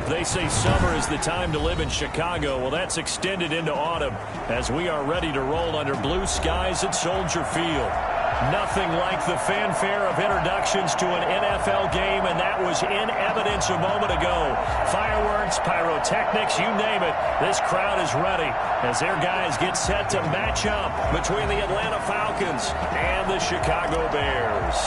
They say summer is the time to live in Chicago. Well, that's extended into autumn as we are ready to roll under blue skies at Soldier Field. Nothing like the fanfare of introductions to an NFL game, and that was in evidence a moment ago. Fireworks, pyrotechnics, you name it. This crowd is ready as their guys get set to match up between the Atlanta Falcons and the Chicago Bears.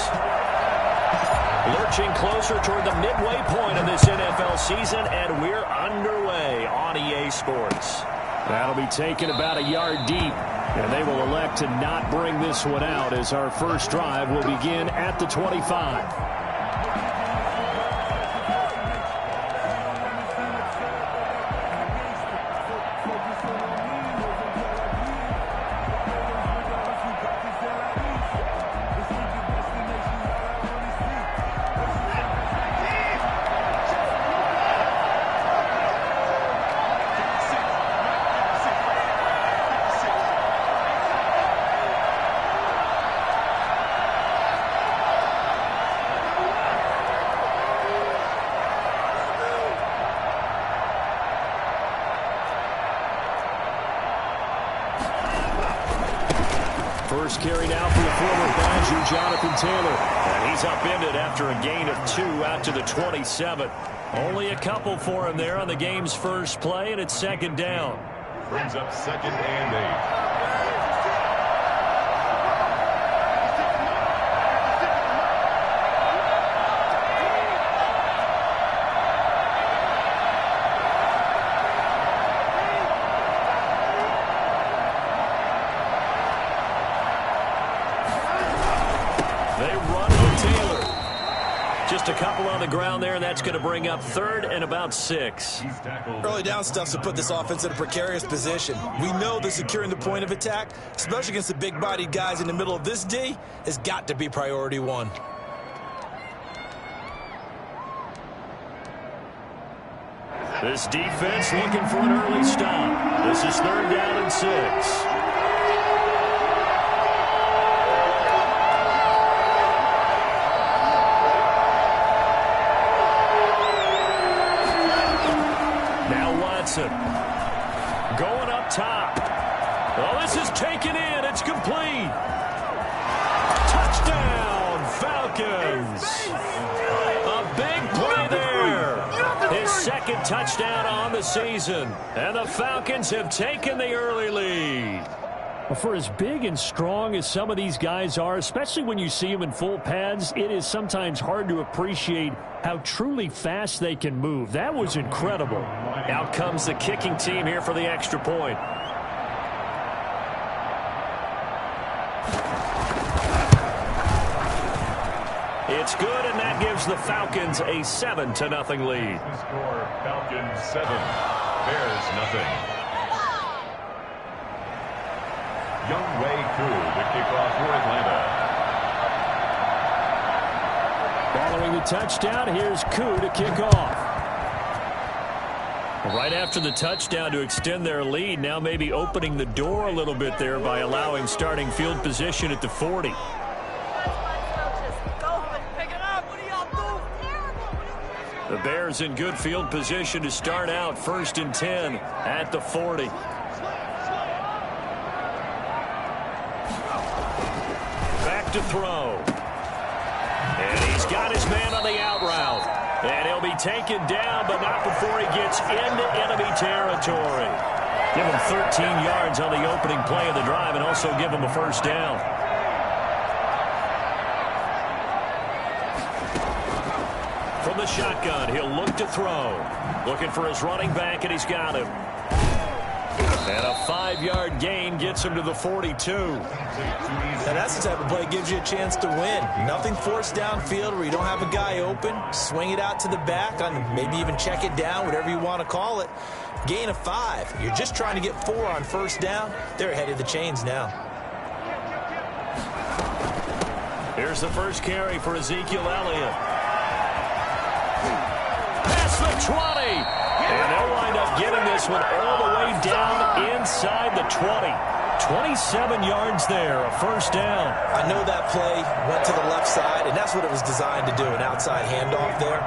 Lurching closer toward the midway point of this NFL season, and we're underway on EA Sports. That'll be taken about a yard deep, and they will elect to not bring this one out as our first drive will begin at the 25. First carry now for the former Badger, Jonathan Taylor. And he's upended after a gain of 2 out to the 27. Only a couple for him there on the game's first play, and it's second down. Brings up 2nd and 8. Just a couple on the ground there, and that's going to bring up 3rd and about 6. Early down stuff to put this offense in a precarious position. We know that securing the point of attack, especially against the big-bodied guys in the middle of this D, has got to be priority 1. This defense looking for an early stop. This is 3rd down and 6. Going up top. Oh, this is taken in. It's complete. Touchdown, Falcons. A big play there. His 2nd touchdown on the season. And the Falcons have taken the early lead. Well, for as big and strong as some of these guys are, especially when you see them in full pads, it is sometimes hard to appreciate how truly fast they can move. That was incredible. Out comes the kicking team here for the extra point. It's good, and that gives the Falcons a 7-0 lead. The score, Falcons 7, Bears nothing. Younghoe Koo, the kickoff for Atlanta. Following the touchdown, here's Koo to kick off. Right after the touchdown to extend their lead, now maybe opening the door a little bit there by allowing starting field position at the 40. The Bears in good field position to start out 1st and 10 at the 40. Back to throw. And he's got his man on the out route. And he'll be taken down, but not before he gets into enemy territory. Give him 13 yards on the opening play of the drive and also give him a 1st down. From the shotgun, he'll look to throw. Looking for his running back, and he's got him. And a 5-yard gain gets him to the 42. Now that's the type of play that gives you a chance to win. Nothing forced downfield where you don't have a guy open. Swing it out to the back, maybe even check it down, whatever you want to call it. Gain of 5. You're just trying to get 4 on 1st down. They're ahead of the chains now. Here's the first carry for Ezekiel Elliott. Past the 20. And they'll wind up getting this one all the way down inside the 20. 27 yards there, a 1st down. I know that play went to the left side, and that's what it was designed to do, an outside handoff there.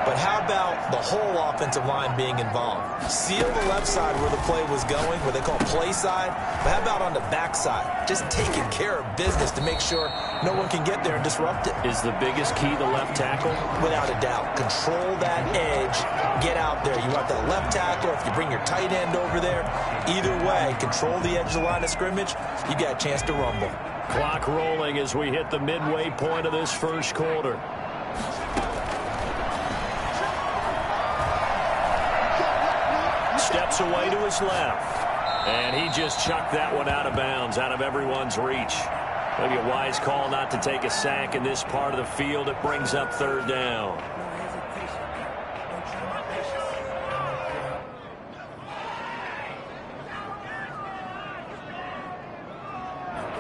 But how about the whole offensive line being involved? Seal the left side where the play was going, where they call play side. But how about on the back side? Just taking care of business to make sure no one can get there and disrupt it. Is the biggest key the left tackle? Without a doubt. Control that edge. Get out there. You want that left tackle. If you bring your tight end over there, either way, control the edge of the line of scrimmage, you got a chance to rumble. Clock rolling as we hit the midway point of this first quarter. Steps away to his left. And he just chucked that one out of bounds, out of everyone's reach. Maybe a wise call not to take a sack in this part of the field. It brings up third down.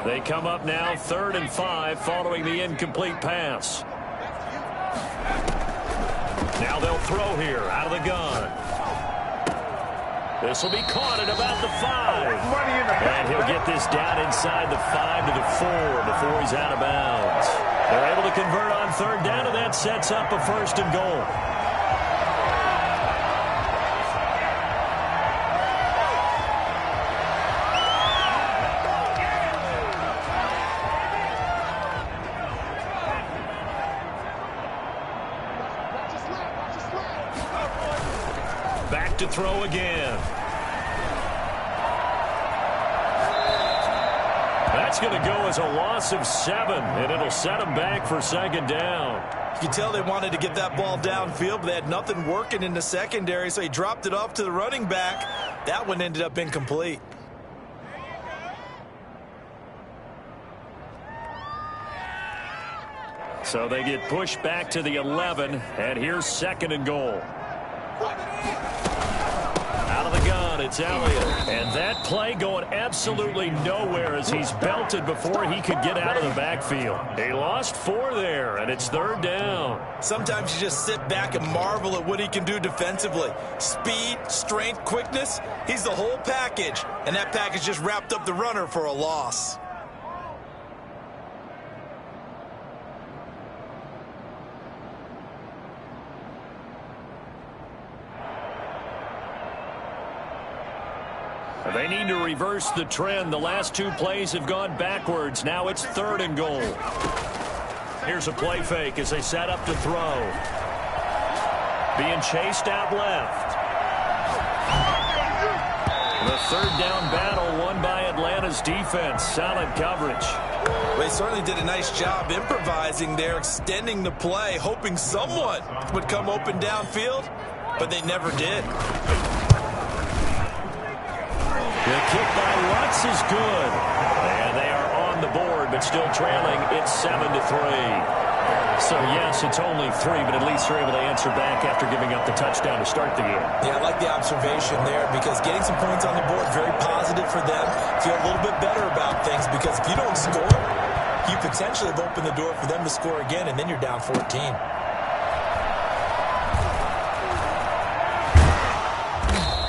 They come up now 3rd and 5 following the incomplete pass. Now they'll throw here out of the gun. This will be caught at about the 5. And he'll get this down inside the 5 to the 4 before he's out of bounds. They're able to convert on third down, and that sets up a 1st and goal. Back to throw again. That's going to go as a loss of 7, and it'll set them back for 2nd down. You can tell they wanted to get that ball downfield, but they had nothing working in the secondary, so he dropped it off to the running back. That one ended up incomplete. So they get pushed back to the 11, and here's 2nd and goal. Out of the gun, it's Elliott. And that play going absolutely nowhere as he's belted before he could get out of the backfield. He lost 4 there, and it's 3rd down. Sometimes you just sit back and marvel at what he can do defensively. Speed, strength, quickness, he's the whole package. And that package just wrapped up the runner for a loss. They need to reverse the trend. The last 2 plays have gone backwards. Now it's 3rd and goal. Here's a play fake as they set up to throw. Being chased out left. The 3rd down battle won by Atlanta's defense. Solid coverage. They certainly did a nice job improvising there, extending the play, hoping someone would come open downfield, but they never did. The kick by Lutz is good. And they are on the board, but still trailing. It's 7-3. So, yes, it's only 3, but at least they're able to answer back after giving up the touchdown to start the game. Yeah, I like the observation there because getting some points on the board, very positive for them. Feel a little bit better about things because if you don't score, you potentially have opened the door for them to score again, and then you're down 14.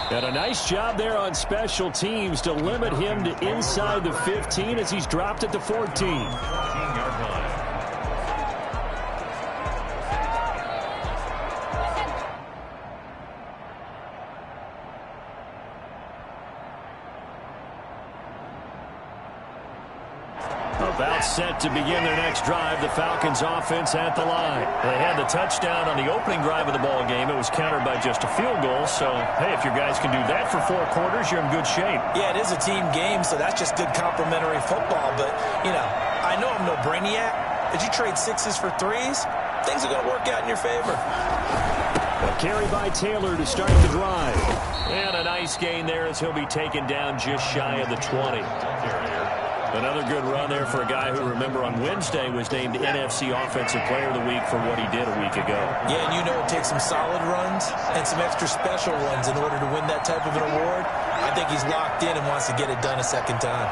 And a nice job there on special teams to limit him to inside the 15 as he's dropped at the 14. About set to begin their next drive, the Falcons offense at the line. They had the touchdown on the opening drive of the ball game. It was countered by just a field goal. So, hey, if your guys can do that for 4 quarters, you're in good shape. Yeah, it is a team game, so that's just good complimentary football. But, you know, I know I'm no brainiac. Did you trade 6s for 3s? Things are going to work out in your favor. A carry by Taylor to start the drive. And a nice gain there as he'll be taken down just shy of the 20. Another good run there for a guy who, remember, on Wednesday was named NFC Offensive Player of the Week for what he did a week ago. Yeah, and you know it takes some solid runs and some extra special ones in order to win that type of an award. I think he's locked in and wants to get it done a second time.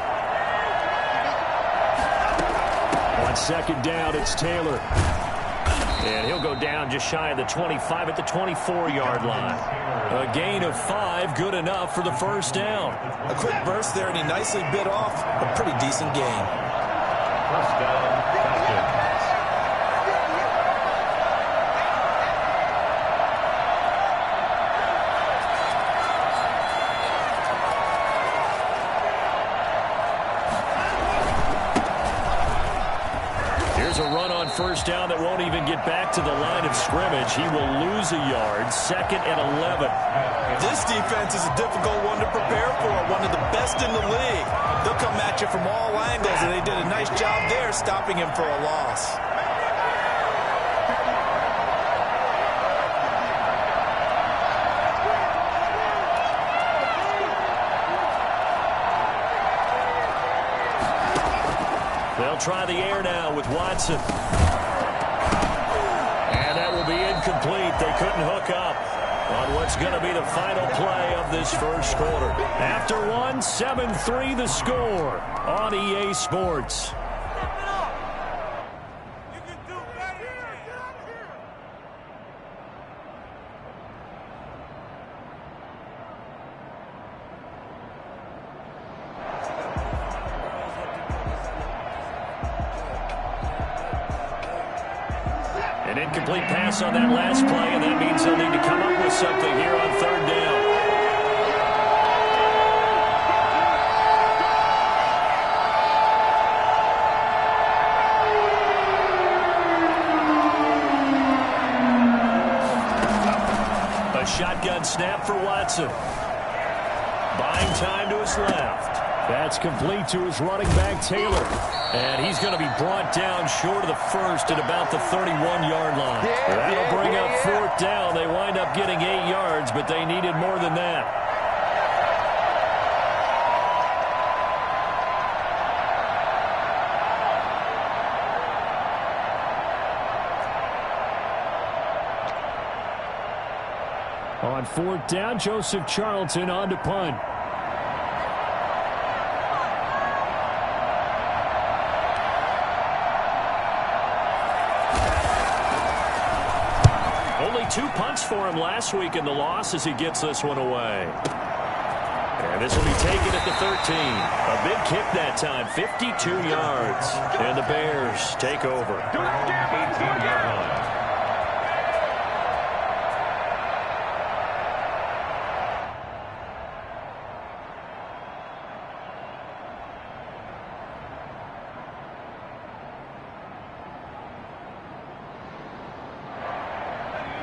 On 2nd down, it's Taylor. And he'll go down just shy of the 25 at the 24-yard line. A gain of 5, good enough for the 1st down. A quick burst there, and he nicely bit off a pretty decent gain. 1st down, Falcons. it back to the line of scrimmage. He will lose a yard, 2nd and 11. This defense is a difficult one to prepare for, one of the best in the league. They'll come at you from all angles, and they did a nice job there stopping him for a loss. They'll try the air now with Watson. And that will be incomplete. They couldn't hook up on what's going to be the final play of this first quarter. After one, 7-3 the score on EA Sports. An incomplete pass on that last play, and that means they'll need to come up with something here on 3rd down. A shotgun snap for Watson. Buying time to his left. That's complete to his running back, Taylor. And he's going to be brought down short of the first at about the 31-yard line. That'll bring up 4th down. They wind up getting 8 yards, but they needed more than that. On 4th down, Joseph Charlton on to punt. Only 2 punts for him last week in the loss as he gets this one away. And this will be taken at the 13. A big kick that time, 52 yards. And the Bears take over. 18-yard line.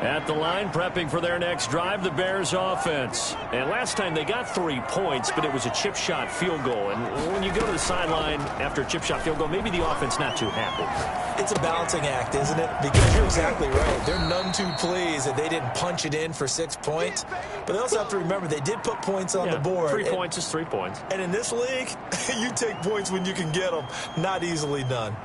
At the line, prepping for their next drive, the Bears offense. And last time they got 3 points, but it was a chip shot field goal. And when you go to the sideline after a chip shot field goal, maybe the offense not too happy. It's a balancing act, isn't it? Because you're exactly right. They're none too pleased that they didn't punch it in for 6 points. But they also have to remember they did put points on the board. 3 points is 3 points. And in this league, you take points when you can get them. Not easily done.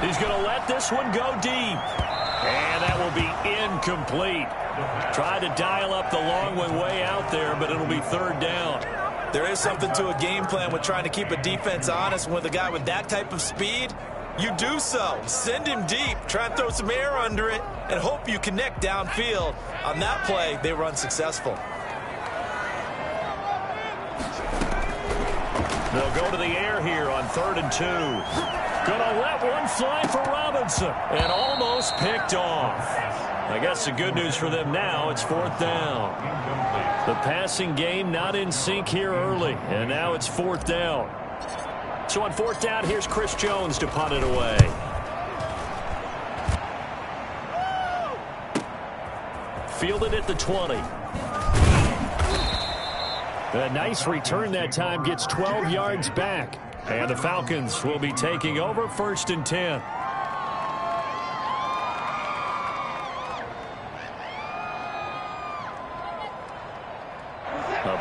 He's going to let this one go deep. And that will be incomplete. Tried to dial up the long one way out there, but it'll be 3rd down. There is something to a game plan with trying to keep a defense honest. With a guy with that type of speed, you do so. Send him deep. Try and throw some air under it and hope you connect downfield. On that play, they were unsuccessful. They'll go to the air here on 3rd and 2. Gonna let one fly for Robinson. And almost picked off. I guess the good news for them now, it's 4th down. The passing game not in sync here early. And now it's 4th down. So on 4th down, here's Chris Jones to punt it away. Fielded at the 20. A nice return that time, gets 12 yards back. And the Falcons will be taking over 1st and 10.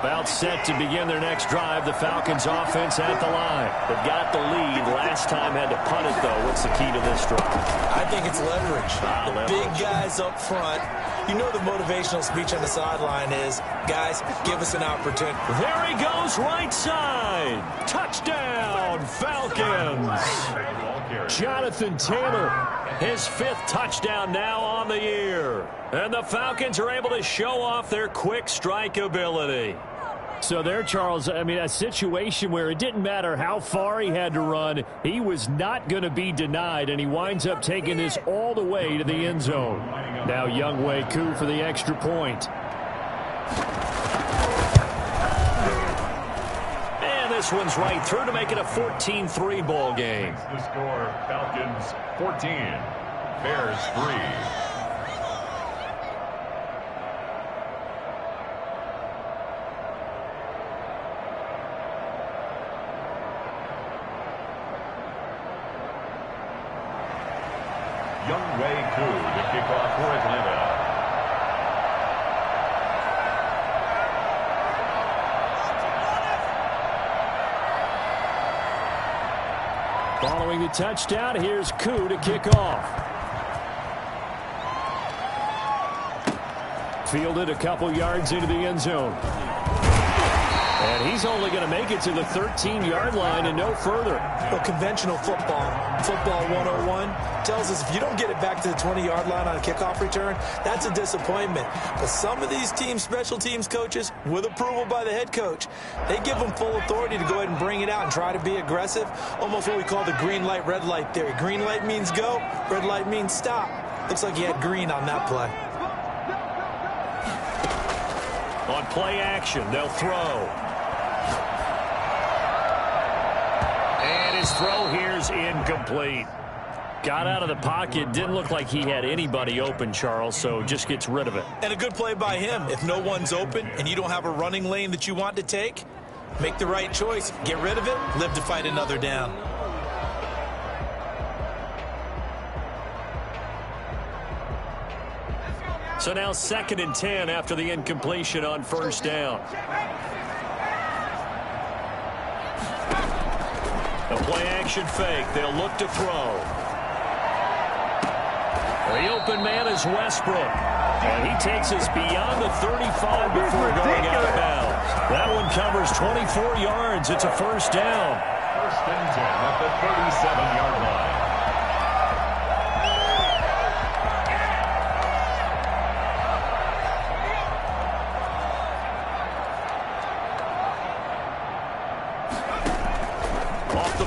About set to begin their next drive. The Falcons offense at the line. They've got the lead. Last time had to punt it, though. What's the key to this drive? I think it's leverage. The big guys up front. You know the motivational speech on the sideline is, guys, give us an opportunity. There he goes, right side. Touchdown, Falcons. Jonathan Taylor, his 5th touchdown now on the year. And the Falcons are able to show off their quick strike ability. So there, Charles, I mean, a situation where it didn't matter how far he had to run, he was not going to be denied, and he winds up taking this all the way to the end zone. Now Younghoe Koo for the extra point. this one's right through to make it a 14-3 ball game. The score, Falcons 14, Bears 3. Young Wei Koo to kick off for Atlanta. Following the touchdown, here's Koo to kick off. Fielded a couple yards into the end zone. And he's only going to make it to the 13-yard line and no further. Well, conventional football 101, tells us if you don't get it back to the 20-yard line on a kickoff return, that's a disappointment. But some of these teams, special teams coaches, with approval by the head coach, they give them full authority to go ahead and bring it out and try to be aggressive, almost what we call the green light, red light theory. Green light means go, red light means stop. Looks like he had green on that play. On play action, they'll throw. And his throw here's incomplete. Got out of the pocket. Didn't look like he had anybody open, Charles, so just gets rid of it. And a good play by him. If no one's open and you don't have a running lane that you want to take, make the right choice. Get rid of it. Live to fight another down. So now 2nd and 10 after the incompletion on first down. A play-action fake. They'll look to throw. The open man is Westbrook. And he takes us beyond the 35 before going out of bounds. That one covers 24 yards. It's a first down. 1st and 10 at the 37-yard line.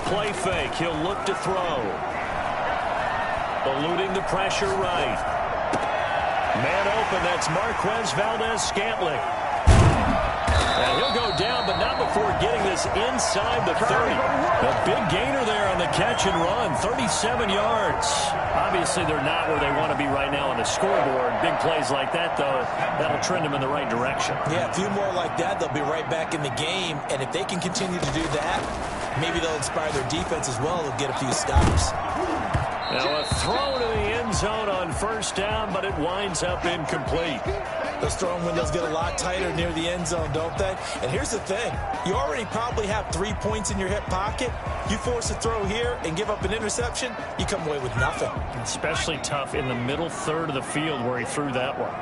Play fake. He'll look to throw. Eluding the pressure right. Man open. That's Marquez Valdez-Scantling. And he'll go down, but not before getting this inside the 30. A big gainer there on the catch and run. 37 yards. Obviously, they're not where they want to be right now on the scoreboard. Big plays like that, though, that'll trend them in the right direction. Yeah, a few more like that, they'll be right back in the game. And if they can continue to do that, maybe they'll inspire their defense as well. They'll get a few stops. Now a throw to the end zone on first down, but it winds up incomplete. Those throwing windows get a lot tighter near the end zone, don't they? And here's the thing. You already probably have 3 points in your hip pocket. You force a throw here and give up an interception, you come away with nothing. Especially tough in the middle third of the field where he threw that one.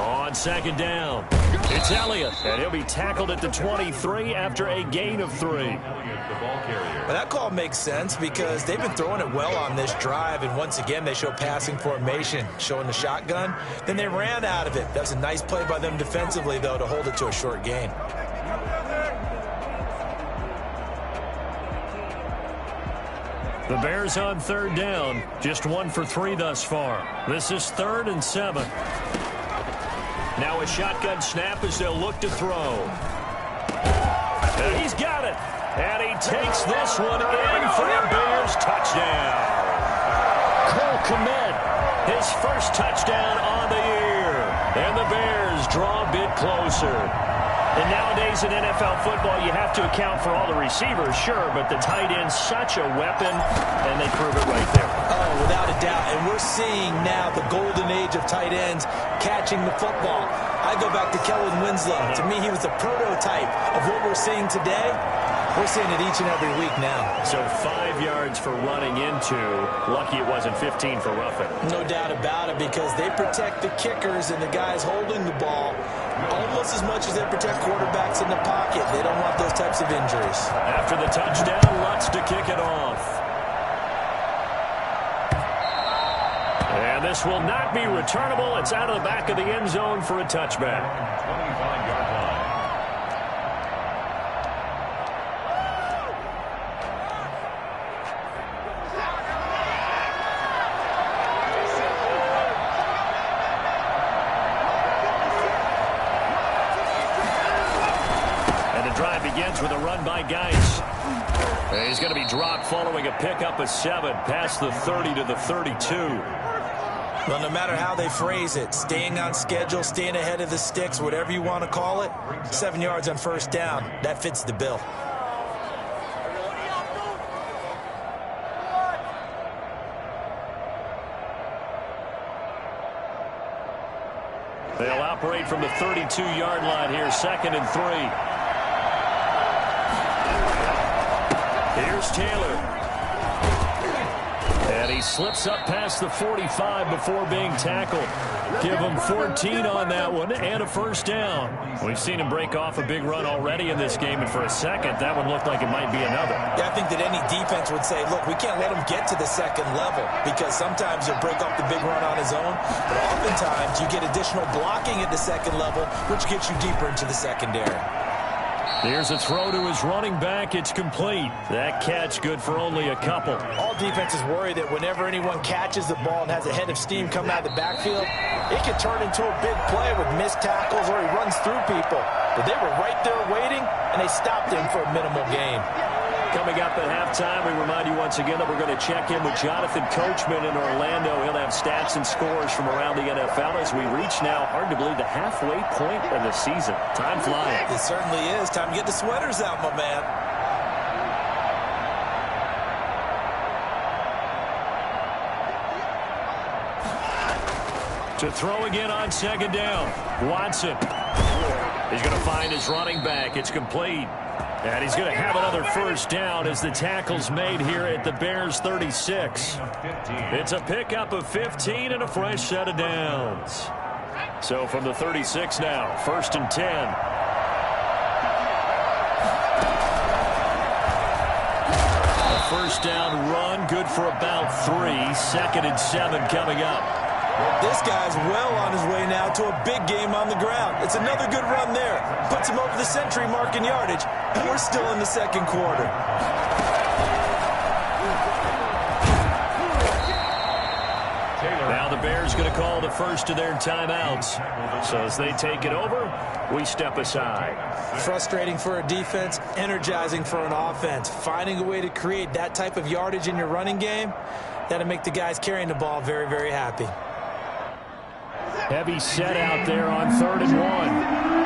On 2nd down, it's Elliott, and he'll be tackled at the 23 after a gain of 3. Well, that call makes sense because they've been throwing it well on this drive, and once again they show passing formation, showing the shotgun. Then they ran out of it. That was a nice play by them defensively, though, to hold it to a short gain. The Bears on 3rd down, just 1 for 3 thus far. This is 3rd and 7. Now a shotgun snap as they'll look to throw. And he's got it. And he takes this one in for a Bears touchdown. Cole Kmet, his first touchdown on the year. And the Bears draw a bit closer. And nowadays in NFL football, you have to account for all the receivers, sure, but the tight end's such a weapon, and they prove it right there. Oh, without a doubt. And we're seeing now the golden age of tight ends catching the football. I go back to Kellen Winslow. To me, he was the prototype of what we're seeing today. We're seeing it each and every week now. So 5 yards for running into. Lucky it wasn't 15 for roughing. No doubt about it, because they protect the kickers and the guys holding the ball almost as much as they protect quarterbacks in the pocket. They don't want those types of injuries. After the touchdown, Lutz to kick it off. And this will not be returnable. It's out of the back of the end zone for a touchback. 25-yard line. begins with a run by Geis. He's going to be dropped following a pickup of 7 past the 30 to the 32. Well, no matter how they phrase it, staying on schedule, staying ahead of the sticks, whatever you want to call it, 7 yards on first down, that fits the bill. They'll operate from the 32-yard line here, 2nd and 3. Here's Taylor. And he slips up past the 45 before being tackled. Give him 14 on that one and a first down. We've seen him break off a big run already in this game, and for a second, that one looked like it might be another. Yeah, I think that any defense would say, look, we can't let him get to the second level, because sometimes he'll break off the big run on his own, but oftentimes you get additional blocking at the second level, which gets you deeper into the secondary. Here's a throw to his running back. It's complete. That catch good for only a couple. All defenses worry that whenever anyone catches the ball and has a head of steam coming out of the backfield, it can turn into a big play with missed tackles or he runs through people. But they were right there waiting, and they stopped him for a minimal gain. Coming up at halftime, we remind you once again that we're going to check in with Jonathan Coachman in Orlando. He'll have stats and scores from around the NFL as we reach now, hard to believe, the halfway point of the season. Time flying. It certainly is. Time to get the sweaters out, my man. To throw again on 2nd down. Watson. He's going to find his running back. It's complete. And he's going to have another first down as the tackle's made here at the Bears' 36. It's a pickup of 15 and a fresh set of downs. So from the 36 now, 1st and 10. A first down run, good for about 3. 2nd and 7 coming up. This guy's well on his way now to a big game on the ground. It's another good run there. Puts him over the century mark in yardage, and we're still in the second quarter. Now the Bears going to call the first of their timeouts. So as they take it over, we step aside. Frustrating for a defense, energizing for an offense. Finding a way to create that type of yardage in your running game, that'll make the guys carrying the ball very, very happy. Heavy set out there on 3rd and 1.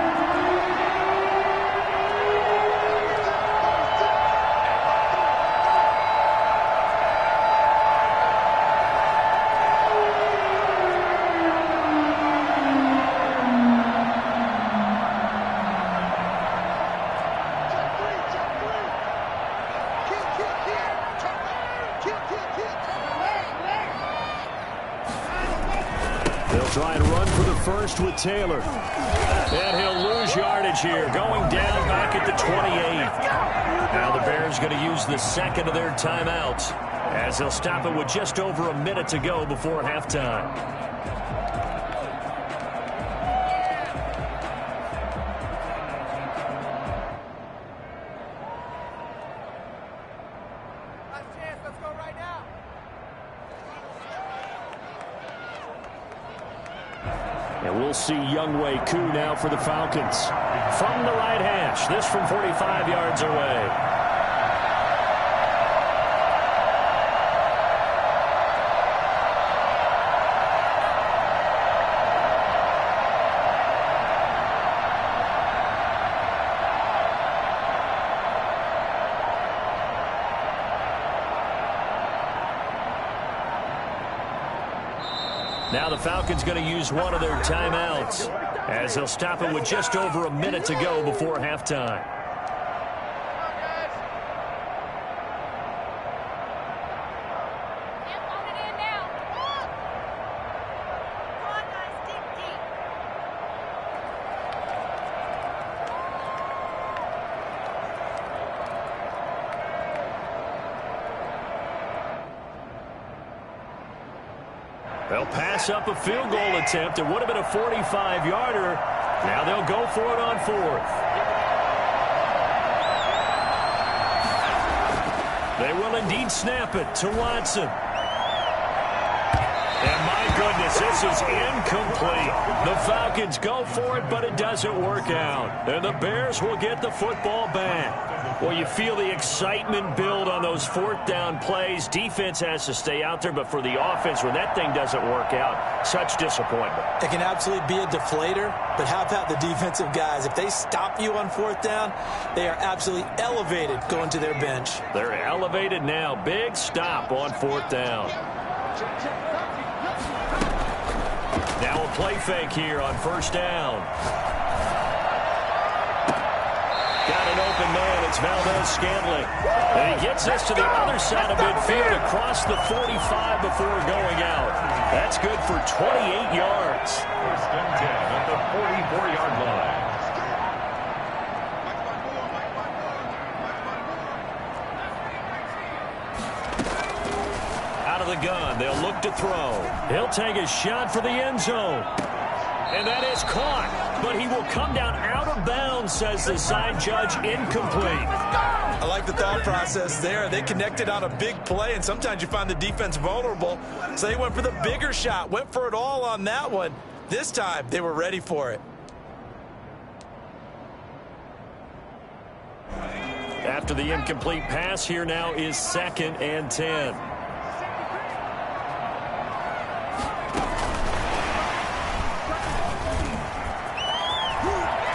Try and run for the first with Taylor. And he'll lose yardage here, going down back at the 28. Now the Bears going to use the second of their timeouts as they'll stop it with just over a minute to go before halftime. And we'll see Younghoe Koo now for the Falcons. From the right hash, this from 45 yards away. Now the Falcons going to use one of their timeouts as they'll stop it with just over a minute to go before halftime. They'll pass up a field goal attempt. It would have been a 45-yarder. Now they'll go for it on 4th. They will indeed snap it to Watson. And my goodness, as this is incomplete. The Falcons go for it, but it doesn't work out. And the Bears will get the football back. Well, you feel the excitement build on those fourth down plays. Defense has to stay out there, but for the offense, when that thing doesn't work out, such disappointment. It can absolutely be a deflator, but how about the defensive guys? If they stop you on fourth down, they are absolutely elevated going to their bench. They're elevated now. Big stop on fourth down. Now a play fake here on first down. Got an open man. It's Valdez-Scantling. And he gets this to the other side of midfield across the 45 before going out. That's good for 28 yards. First and 10 at the 44-yard line. Out of the gun. They'll look to throw. He'll take a shot for the end zone. And that is caught. But he will come down out of bounds, says the side judge. Incomplete. I like the thought process there. They connected on a big play, and sometimes you find the defense vulnerable. So they went for the bigger shot, went for it all on that one. This time, they were ready for it. After the incomplete pass, here now is 2nd and 10.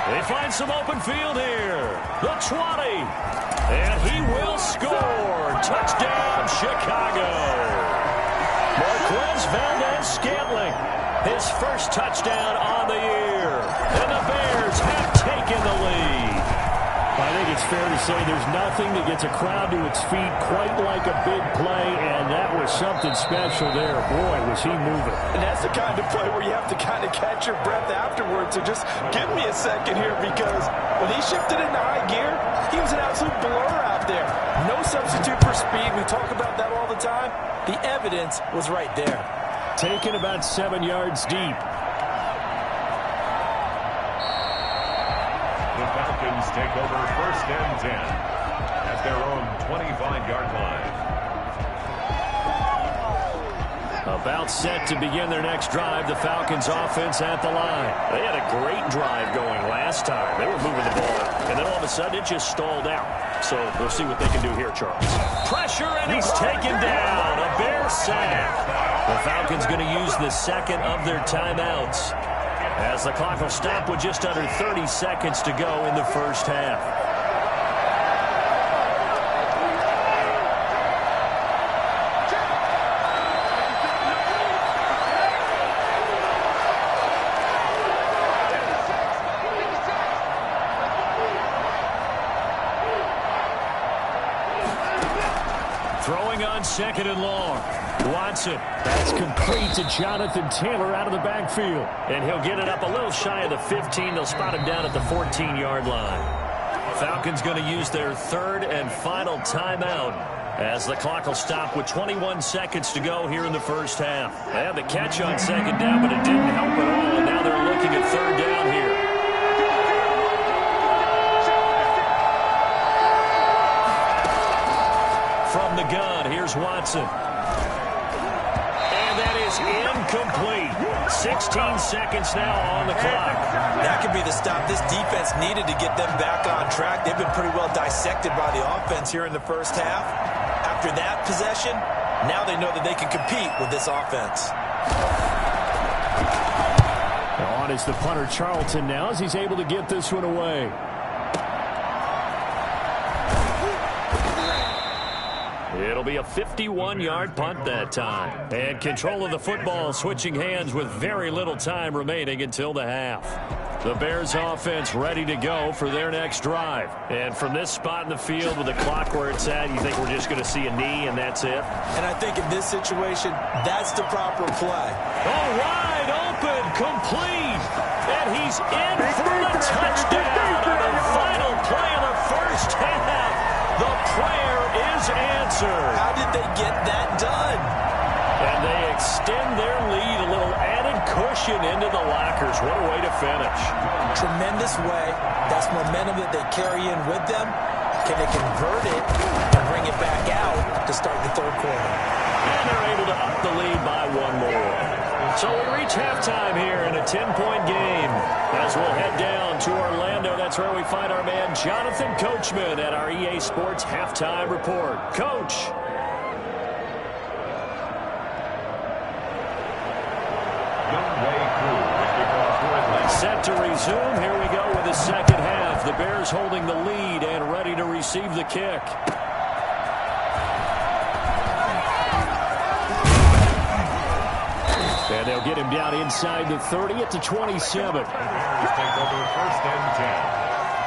They find some open field here. The 20. And he will score. Touchdown, Chicago. Marquez Valdez-Scantling. His first touchdown on the year. And the Bears have taken the lead. I think it's fair to say there's nothing that gets a crowd to its feet quite like a big play, and that was something special there. Boy, was he moving. And that's the kind of play where you have to kind of catch your breath afterwards. So just give me a second here, because when he shifted into high gear, he was an absolute blur out there. No substitute for speed. We talk about that all the time. The evidence was right there. Taken about 7 yards deep. The Falcons take over first and 10 at their own 25-yard line. About set to begin their next drive. The Falcons offense at the line. They had a great drive going last time. They were moving the ball, and then all of a sudden it just stalled out. So we'll see what they can do here, Charles. Pressure, and he's taken down. A Bear sack. The Falcons going to use the second of their timeouts, as the clock will stop with just under 30 seconds to go in the first half. Throwing on 2nd and long. Watson. That's complete to Jonathan Taylor out of the backfield. And he'll get it up a little shy of the 15. They'll spot him down at the 14-yard line. Falcons going to use their third and final timeout, as the clock will stop with 21 seconds to go here in the first half. They had the catch on 2nd down, but it didn't help at all. And now they're looking at 3rd down here. From the gun, here's Watson. And that is incomplete. 16 seconds now on the clock. That could be the stop this defense needed to get them back on track. They've been pretty well dissected by the offense here in the first half. After that possession, now they know that they can compete with this offense. On is the punter Charlton now, as he's able to get this one away. It'll be a 51-yard punt that time. And control of the football switching hands with very little time remaining until the half. The Bears offense ready to go for their next drive. And from this spot in the field with the clock where it's at, you think we're just going to see a knee and that's it? And I think in this situation, that's the proper play. Oh, wide open, complete. And he's in for the touchdown on the final play of the first half. The prayer is answered. How did they get that done? And they extend their lead, a little added cushion into the lockers. What a way to finish. Tremendous way. That's momentum that they carry in with them. Can they convert it and bring it back out to start the third quarter? And they're able to up the lead by one more. So we reach halftime here in a 10-point game. As we'll head down to Orlando, that's where we find our man Jonathan Coachman at our EA Sports Halftime Report. Coach. Set to resume. Here we go with the second half. The Bears holding the lead and ready to receive the kick. And they'll get him down inside the 30 at the 27. Bears take over 1st and 10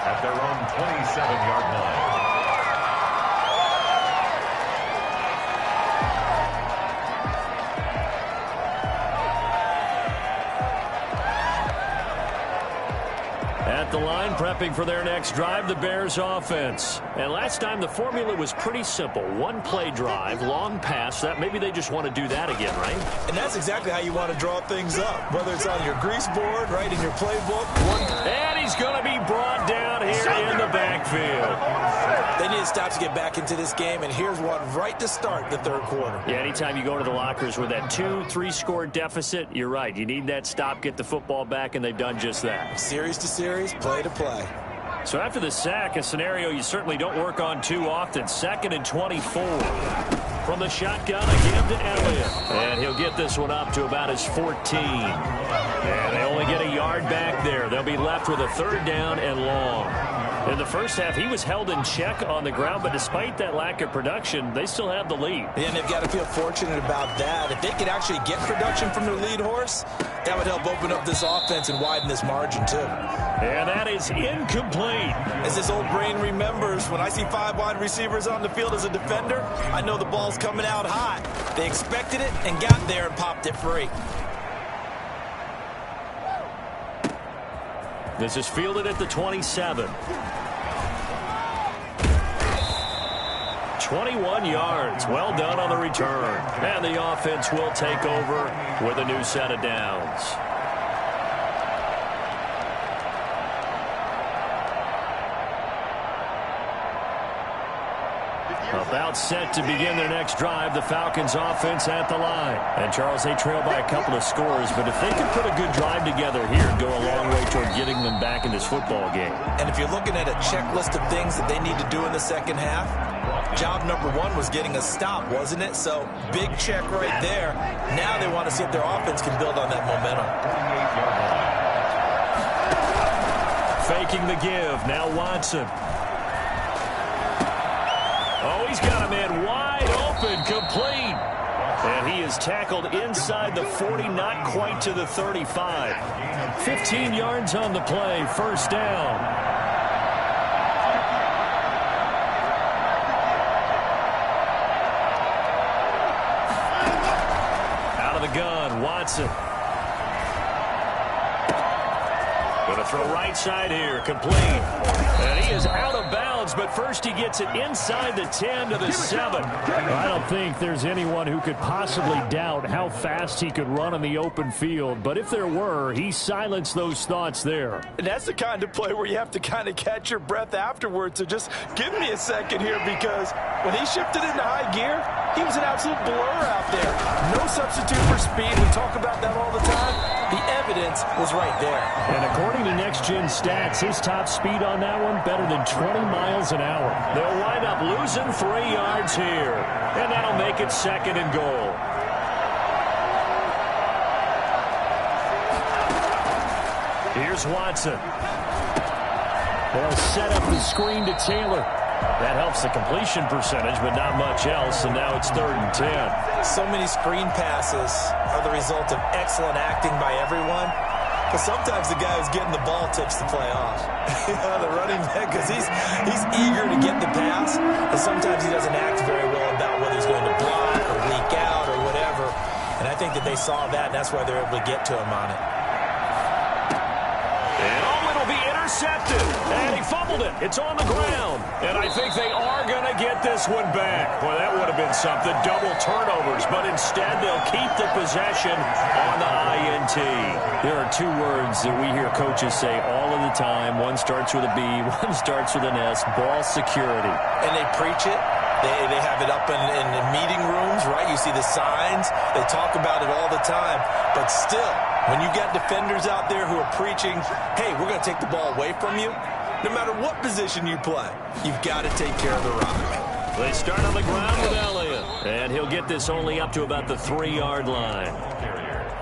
at their own 27-yard line. At the line, prepping for their next drive, the Bears offense. And last time, the formula was pretty simple. One play drive, long pass. That maybe they just want to do that again, right? And that's exactly how you want to draw things up, whether it's on your grease board, right, in your playbook. And he's going to be brought down here in the backfield. They need to stop to get back into this game, and here's one right to start the third quarter. Yeah, anytime you go to the lockers with that 2-3 score deficit, you're right. You need that stop, get the football back, and they've done just that. Series to series, play to play. So after the sack, a scenario you certainly don't work on too often. 2nd and 24. From the shotgun, again to Elliott. And he'll get this one up to about his 14. And they only get a yard back there. They'll be left with a 3rd down and long. In the first half, he was held in check on the ground, but despite that lack of production, they still have the lead. And they've got to feel fortunate about that. If they could actually get production from their lead horse, that would help open up this offense and widen this margin, too. And that is incomplete. As this old brain remembers, when I see 5 wide receivers on the field as a defender, I know the ball's coming out hot. They expected it and got there and popped it free. This is fielded at the 27. 21 yards. Well done on the return. And the offense will take over with a new set of downs. About set to begin their next drive, the Falcons offense at the line. And Charles, they trail by a couple of scores, but if they can put a good drive together here, go a long way toward getting them back in this football game. And if you're looking at a checklist of things that they need to do in the second half, job number 1 was getting a stop, wasn't it? So big check right there. Now they want to see if their offense can build on that momentum. Faking the give. Now Watson. Oh, he's got a man wide open, complete. And he is tackled inside the 40, not quite to the 35. 15 yards on the play, 1st down. Out of the gun, Watson. Going to throw right side here, complete. And he is out of bounds, but first he gets it inside the 10 to the 7. I don't think there's anyone who could possibly doubt how fast he could run on the open field. But if there were, he silenced those thoughts there. And that's the kind of play where you have to kind of catch your breath afterwards. So just give me a second here, because when he shifted into high gear, he was an absolute blur out there. No substitute for speed. We talk about that all the time. The evidence was right there. And according to Next Gen Stats, his top speed on that one better than 20 miles an hour. They'll wind up losing 3 yards here. And that'll make it 2nd and goal. Here's Watson. They'll set up the screen to Taylor. That helps the completion percentage, but not much else, and now it's 3rd and 10. So many screen passes are the result of excellent acting by everyone. Because sometimes the guy who's getting the ball tips the play off. The running back, because he's eager to get the pass, and sometimes he doesn't act very well about whether he's going to block or leak out or whatever. And I think that they saw that, and that's why they're able to get to him on it. And it'll be intercepted. And he fumbled it. It's on the ground. And I think they are going to get this one back. Well, that would have been something. Double turnovers. But instead, they'll keep the possession on the INT. There are 2 words that we hear coaches say all of the time. One starts with a B, one starts with an S. Ball security. And they preach it, They have it up in meeting rooms, right? You see the signs. They talk about it all the time. But still, when you got defenders out there who are preaching, hey, we're going to take the ball away from you, no matter what position you play, you've got to take care of the rock. They start on the ground with Elliott. And he'll get this only up to about the 3-yard line.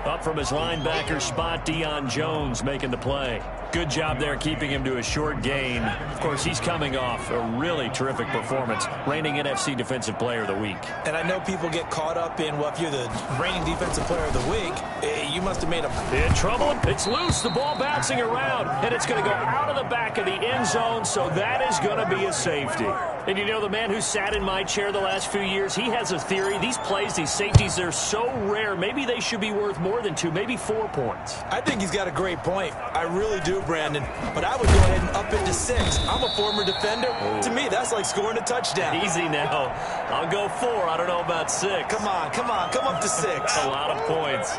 Up from his linebacker spot, Deion Jones making the play. Good job there keeping him to a short gain. Of course, he's coming off a really terrific performance, reigning NFC Defensive Player of the Week. And I know people get caught up in, well, if you're the reigning Defensive Player of the Week, you must have made a... In trouble. It's loose. The ball bouncing around. And it's going to go out of the back of the end zone, so that is going to be a safety. And you know, the man who sat in my chair the last few years, he has a theory. These plays, these safeties, they're so rare. Maybe they should be worth more than 2, maybe 4 points. I think he's got a great point. I really do, Brandon. But I would go ahead and up it to 6. I'm a former defender. Oh. To me, that's like scoring a touchdown. Easy now. I'll go 4. I don't know about 6. Come on. Come up to 6. A lot of points.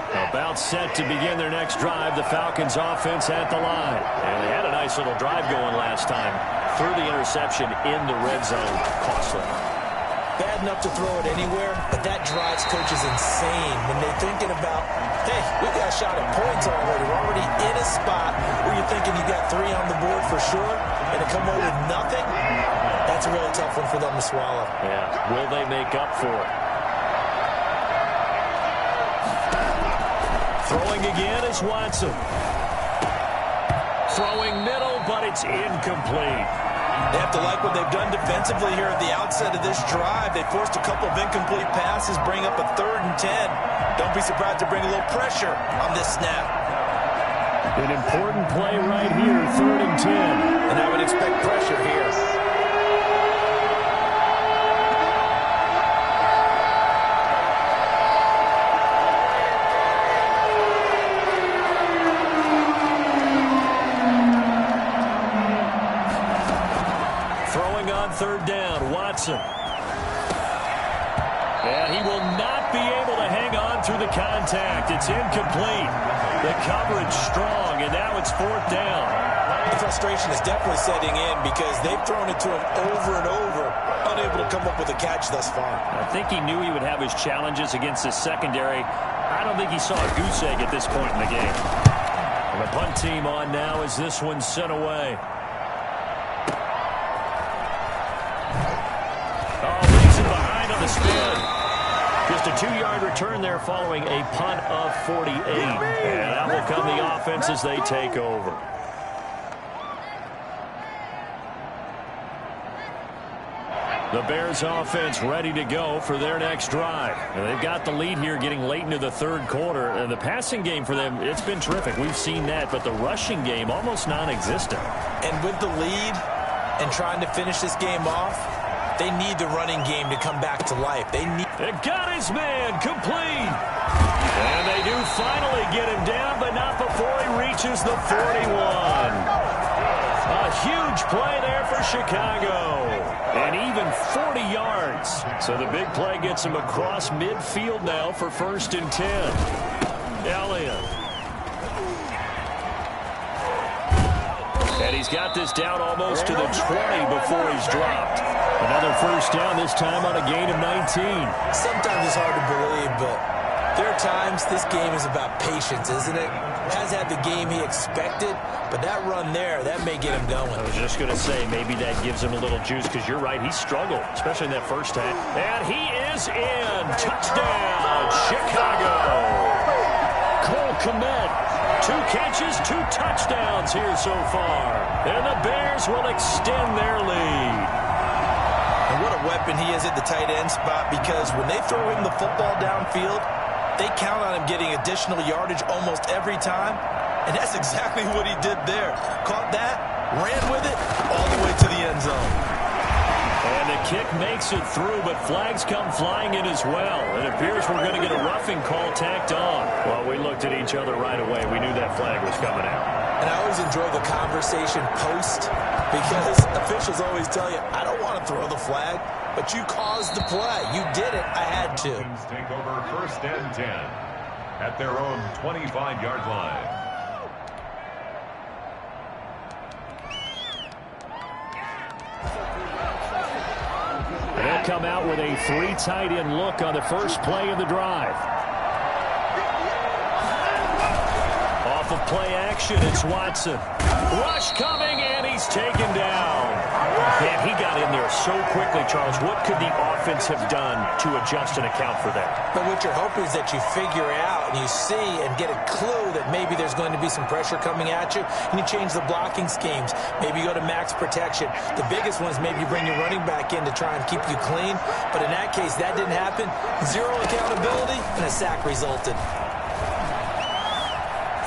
About set to begin their next drive. The Falcons offense at the line. And they had a nice little drive going last time. Threw the interception in the red zone. Costly. Bad enough to throw it anywhere, but that drives coaches insane when they're thinking about, hey, we've got a shot at points already. We're already in a spot where you're thinking you got 3 on the board for sure, and to come away with nothing, that's a really tough one for them to swallow. Yeah, will they make up for it? Throwing again is Watson. Throwing middle, but it's incomplete. They have to like what they've done defensively here at the outset of this drive. They forced a couple of incomplete passes, bring up a 3rd and 10. Don't be surprised to bring a little pressure on this snap. An important play right here, 3rd and 10. And I would expect pressure here. On 3rd down, Watson. And he will not be able to hang on through the contact. It's incomplete. The coverage strong, and now it's 4th down. The frustration is definitely setting in because they've thrown it to him over and over, unable to come up with a catch thus far. I think he knew he would have his challenges against his secondary. I don't think he saw a goose egg at this point in the game. And the punt team on now as this one's sent away. Spin. Just a 2-yard return there following a punt of 48. And out will come the offense as they take over. The Bears offense ready to go for their next drive. And they've got the lead here getting late into the 3rd quarter. And the passing game for them, it's been terrific. We've seen that. But the rushing game almost non-existent. And with the lead and trying to finish this game off, they need the running game to come back to life. They got his man complete. And they do finally get him down, but not before he reaches the 41. A huge play there for Chicago. And even 40 yards. So the big play gets him across midfield now for 1st and 10. Elliott. And he's got this down almost to the 20 before he's dropped. Another 1st down, this time on a gain of 19. Sometimes it's hard to believe, but there are times this game is about patience, isn't it? Has had the game he expected, but that run there, that may get him going. I was just going to say, maybe that gives him a little juice, because you're right, he struggled, especially in that first half. And he is in. Touchdown, Chicago. Cole Kmet. 2 catches, 2 touchdowns here so far. And the Bears will extend their lead. And what a weapon he is at the tight end spot, because when they throw him the football downfield, they count on him getting additional yardage almost every time. And that's exactly what he did there. Caught that, ran with it, all the way to the end zone. And the kick makes it through, but flags come flying in as well. It appears we're going to get a roughing call tacked on. Well, we looked at each other right away. We knew that flag was coming out. And I always enjoy the conversation post, because officials always tell you, I don't want to throw the flag, but you caused the play. You did it. I had to. Take over 1st and 10 at their own 25-yard line. They'll come out with a 3 tight end look on the first play of the drive. Off of play action, it's Watson. Rush coming, and he's taken down. Man, he got in there so quickly, Charles. What could the offense have done to adjust and account for that? But what you're hoping is that you figure out and you see and get a clue that maybe there's going to be some pressure coming at you, and you change the blocking schemes. Maybe you go to max protection. The biggest one is maybe you bring your running back in to try and keep you clean. But in that case, that didn't happen. 0 accountability, and a sack resulted.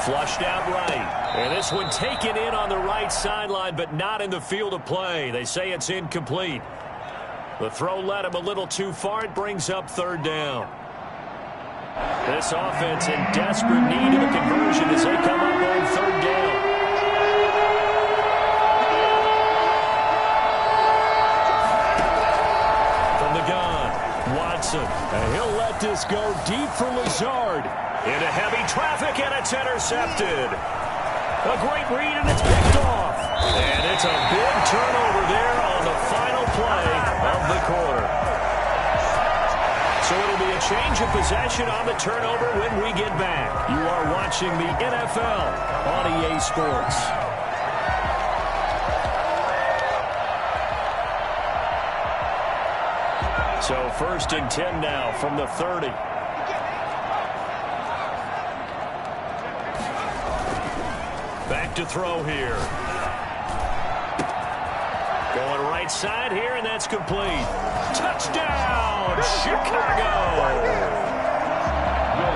Flushed out right. And this one taken in on the right sideline, but not in the field of play. They say it's incomplete. The throw led him a little too far. It brings up 3rd down. This offense in desperate need of a conversion as they come up on 3rd down. From the gun, Watson. And he'll let this go deep for Lazard. Into heavy traffic, and it's intercepted. A great read, and it's picked off. And it's a big turnover there on the final play of the quarter. So it'll be a change of possession on the turnover when we get back. You are watching the NFL on EA Sports. So 1st and 10 now from the 30. Back to throw here. Going right side here, and that's complete. Touchdown, Chicago!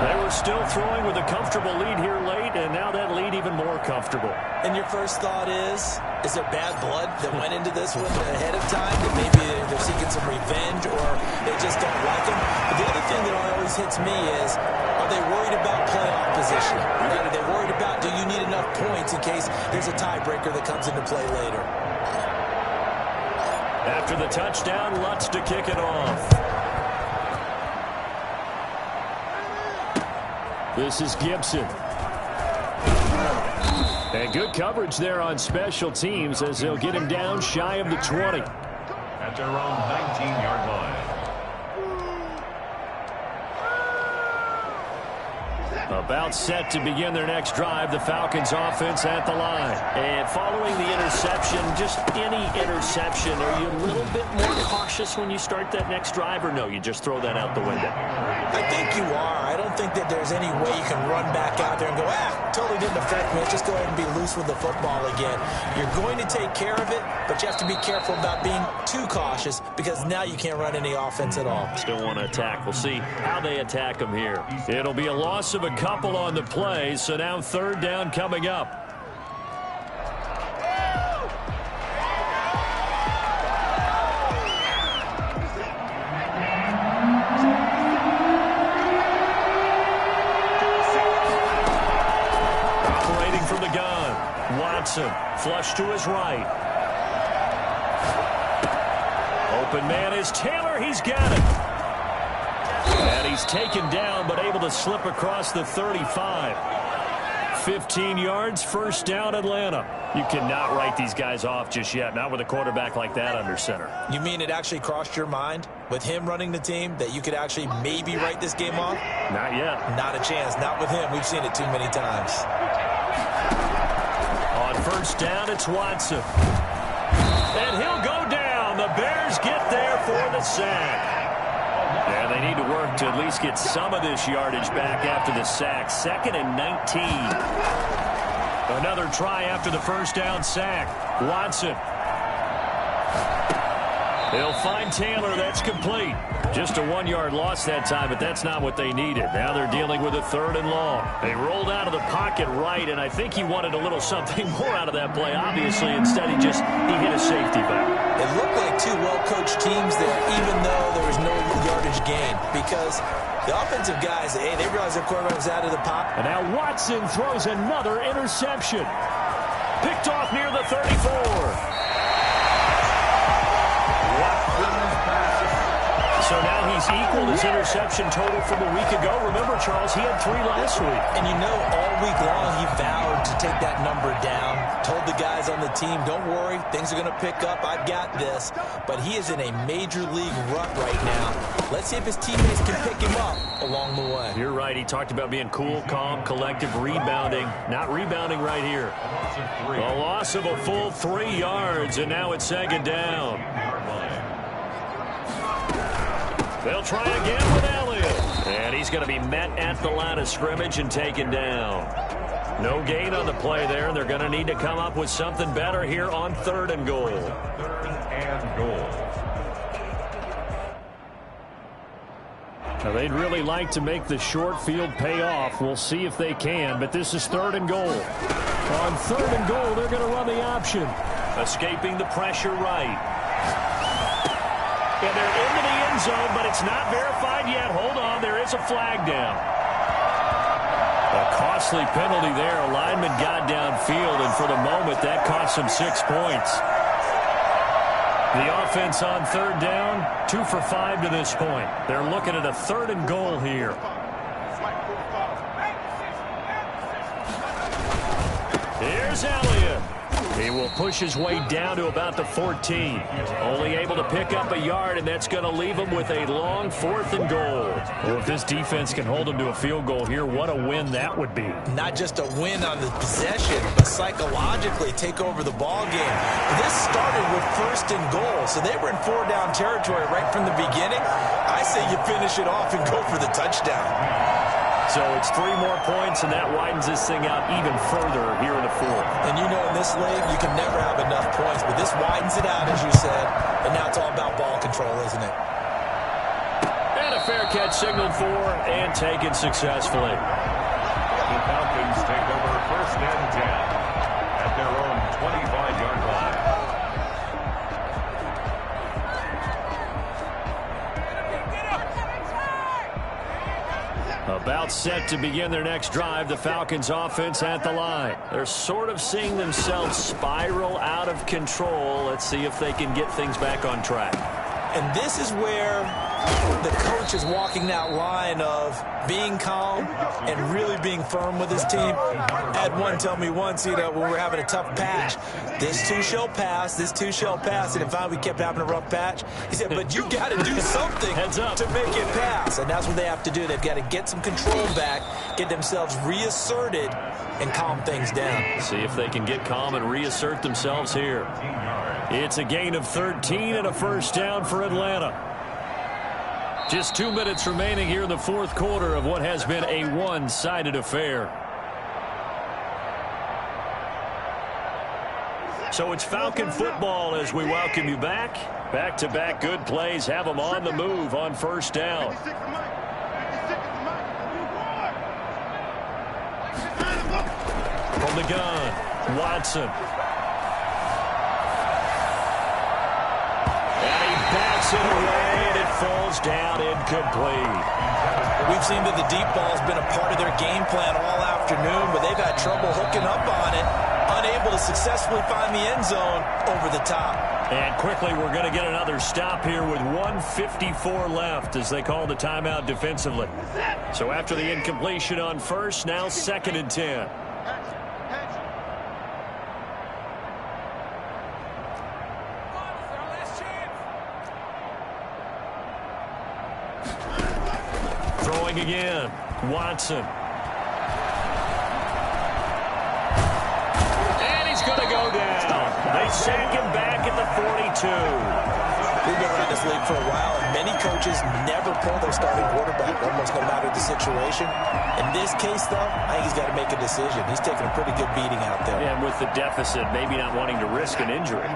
They were still throwing with a comfortable lead here late, and now that lead even more comfortable. And your first thought is there bad blood that went into this one ahead of time? That maybe they're seeking some revenge, or they just don't like him? But the other thing that always hits me is, are they worried about playoff position? Are they worried about, do you need enough points in case there's a tiebreaker that comes into play later? After the touchdown, Lutz to kick it off. This is Gibson. And good coverage there on special teams as they'll get him down shy of the 20. At their own 19-yard line. About set to begin their next drive, the Falcons offense at the line. And following the interception, just any interception, are you a little bit more cautious when you start that next drive, or no, you just throw that out the window? I think you are. I don't think that there's any way you can run back out there and go, totally didn't affect me. Let's just go ahead and be loose with the football again. You're going to take care of it, but you have to be careful about being too cautious because now you can't run any offense at all. Still want to attack. We'll see how they attack them here. It'll be a loss of a couple on the play, so now 3rd down coming up. Operating from the gun, Watson, flush to his right. Open man is Taylor, he's got it. And he's taken down, but able to slip across the 35. 15 yards, 1st down, Atlanta. You cannot write these guys off just yet, not with a quarterback like that under center. You mean it actually crossed your mind with him running the team that you could actually maybe write this game off? Not yet. Not a chance. Not with him. We've seen it too many times. On 1st down, it's Watson. And he'll go down. The Bears get there for the sack. Yeah, they need to work to at least get some of this yardage back after the sack. 2nd and 19. Another try after the 1st down sack. Watson. They'll find Taylor. That's complete. Just a 1-yard loss that time, but that's not what they needed. Now they're dealing with a 3rd and long. They rolled out of the pocket right, and I think he wanted a little something more out of that play. Obviously, instead he hit a safety valve. It looked like 2 well-coached teams there, even though there was no yardage gain, because the offensive guys, they realized their quarterback was out of the pocket. And now Watson throws another interception. Picked off near the 34. So now he he's equaled his interception total from a week ago. Remember, Charles, he had 3 last week. And you know, all week long he vowed to take that number down. Told the guys on the team, don't worry, things are going to pick up. I've got this. But he is in a major league rut right now. Let's see if his teammates can pick him up along the way. You're right. He talked about being cool, calm, collective, rebounding. Not rebounding right here. A loss of a full 3 yards, and now it's second down. They'll try again with Elliott. And he's going to be met at the line of scrimmage and taken down. No gain on the play there, and they're going to need to come up with something better here on 3rd and goal. 3rd and goal. Now, they'd really like to make the short field pay off. We'll see if they can, but this is 3rd and goal. On 3rd and goal, they're going to run the option. Escaping the pressure right. And they're into the end zone, but it's not verified yet. Hold on, there is a flag down. A costly penalty there. A lineman got downfield, and for the moment, that cost him 6 points. The offense on 3rd down, 2 for 5 to this point. They're looking at a 3rd and goal here. Here's Elliott. He will push his way down to about the 14. Only able to pick up a yard, and that's going to leave him with a long 4th and goal. Well, if this defense can hold him to a field goal here, what a win that would be. Not just a win on the possession, but psychologically take over the ball game. This started with 1st and goal, so they were in 4-down territory right from the beginning. I say you finish it off and go for the touchdown. So it's 3 more points, and that widens this thing out even further here in the 4th. And you know, in this league, you can never have enough points, but this widens it out, as you said, and now it's all about ball control, isn't it? And a fair catch signaled for and taken successfully. The Falcons take over 1st and 10 at their own 25-yard line. About set to begin their next drive, the Falcons offense at the line. They're sort of seeing themselves spiral out of control. Let's see if they can get things back on track. And this is where the coach is walking that line of being calm and really being firm with his team. I had one tell me once, when we were having a tough patch, this too shall pass, this too shall pass. And in fact, we kept having a rough patch. He said, but you got to do something to make it pass. And that's what they have to do. They've got to get some control back, get themselves reasserted, and calm things down. See if they can get calm and reassert themselves here. It's a gain of 13 and a 1st down for Atlanta. Just 2 minutes remaining here in the 4th quarter of what has been a one-sided affair. So it's Falcon football as we welcome you back. Back-to-back good plays have them on the move on 1st down. From the gun, Watson. And he bats it away, and it falls down incomplete. We've seen that the deep ball's been a part of their game plan all afternoon, but they've had trouble hooking up on it, unable to successfully find the end zone over the top. And quickly, we're going to get another stop here with 1:54 left as they call the timeout defensively. So after the incompletion on 1st, now 2nd and 10. Throwing again, Watson. And he's going to go down. They sack him back at the 42. We've been around this league for a while, and many coaches never pull their starting quarterback, almost no matter the situation. In this case, though, I think he's got to make a decision. He's taking a pretty good beating out there. And with the deficit, maybe not wanting to risk an injury.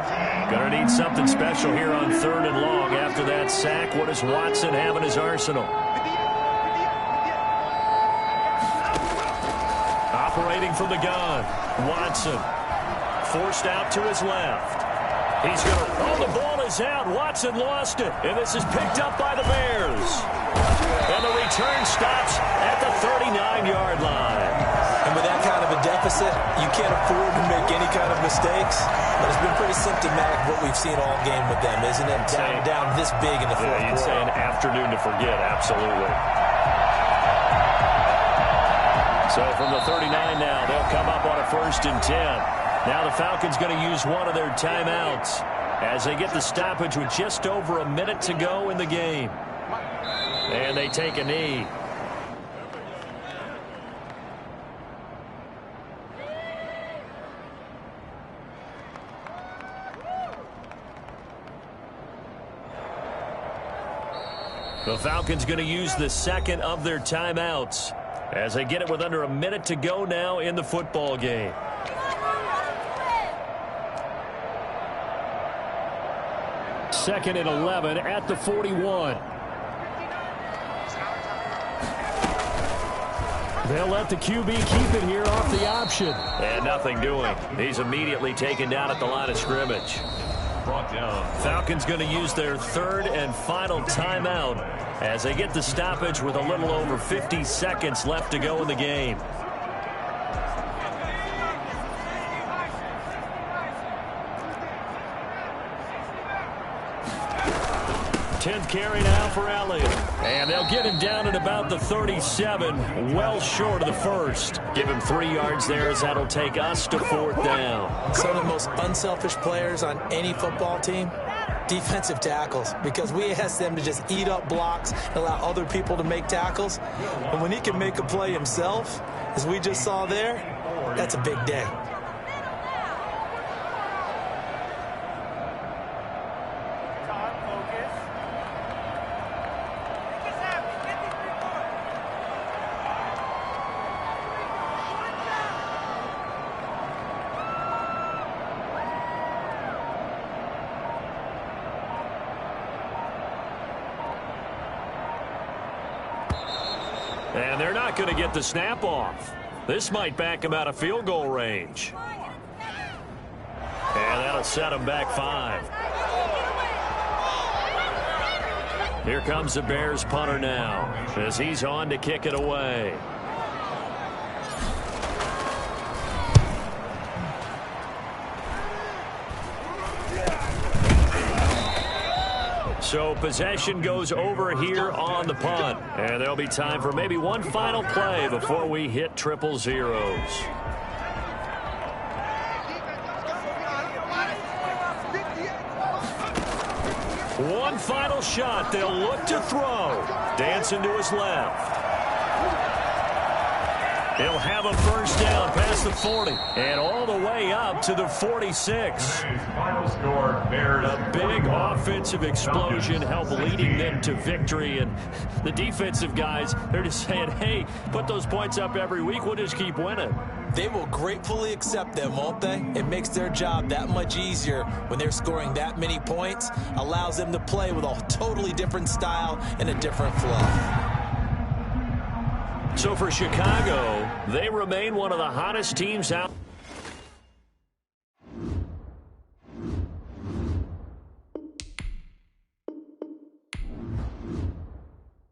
Going to need something special here on 3rd and long. After that sack, what does Watson have in his arsenal? Operating from the gun, Watson. Forced out to his left. He's going to, the ball is out. Watson lost it, and this is picked up by the Bears. And the return stops at the 39-yard line. And with that kind of a deficit, you can't afford to make any kind of mistakes. But it's been pretty symptomatic of what we've seen all game with them, isn't it? Down this big in the fourth quarter. You'd say an afternoon to forget, absolutely. So from the 39 now, they'll come up on a 1st and 10. Now the Falcons going to use one of their timeouts as they get the stoppage with just over a minute to go in the game. And they take a knee. The Falcons going to use the second of their timeouts as they get it with under a minute to go now in the football game. Second and 11 at the 41. They'll let the QB keep it here off the option. And nothing doing. He's immediately taken down at the line of scrimmage. Brought down. Falcons going to use their third and final timeout as they get the stoppage with a little over 50 seconds left to go in the game. 10th carry now for Elliott. And they'll get him down at about the 37, well short of the first. Give him 3 yards there as that'll take us to 4th down. Some of the most unselfish players on any football team, defensive tackles, because we ask them to just eat up blocks and allow other people to make tackles. And when he can make a play himself, as we just saw there, that's a big day. And they're not going to get the snap off. This might back him out of field goal range. And that'll set him back 5. Here comes the Bears punter now as he's on to kick it away. So possession goes over here on the punt. And there'll be time for maybe one final play before we hit triple zeros. One final shot. They'll look to throw. Dancing to his left. He'll have a first down past the 40 and all the way up to the 46. Final score, Bears. A big offensive explosion helped leading them to victory. And the defensive guys, they're just saying, hey, put those points up every week. We'll just keep winning. They will gratefully accept them, won't they? It makes their job that much easier when they're scoring that many points. Allows them to play with a totally different style and a different flow. So for Chicago, they remain one of the hottest teams out.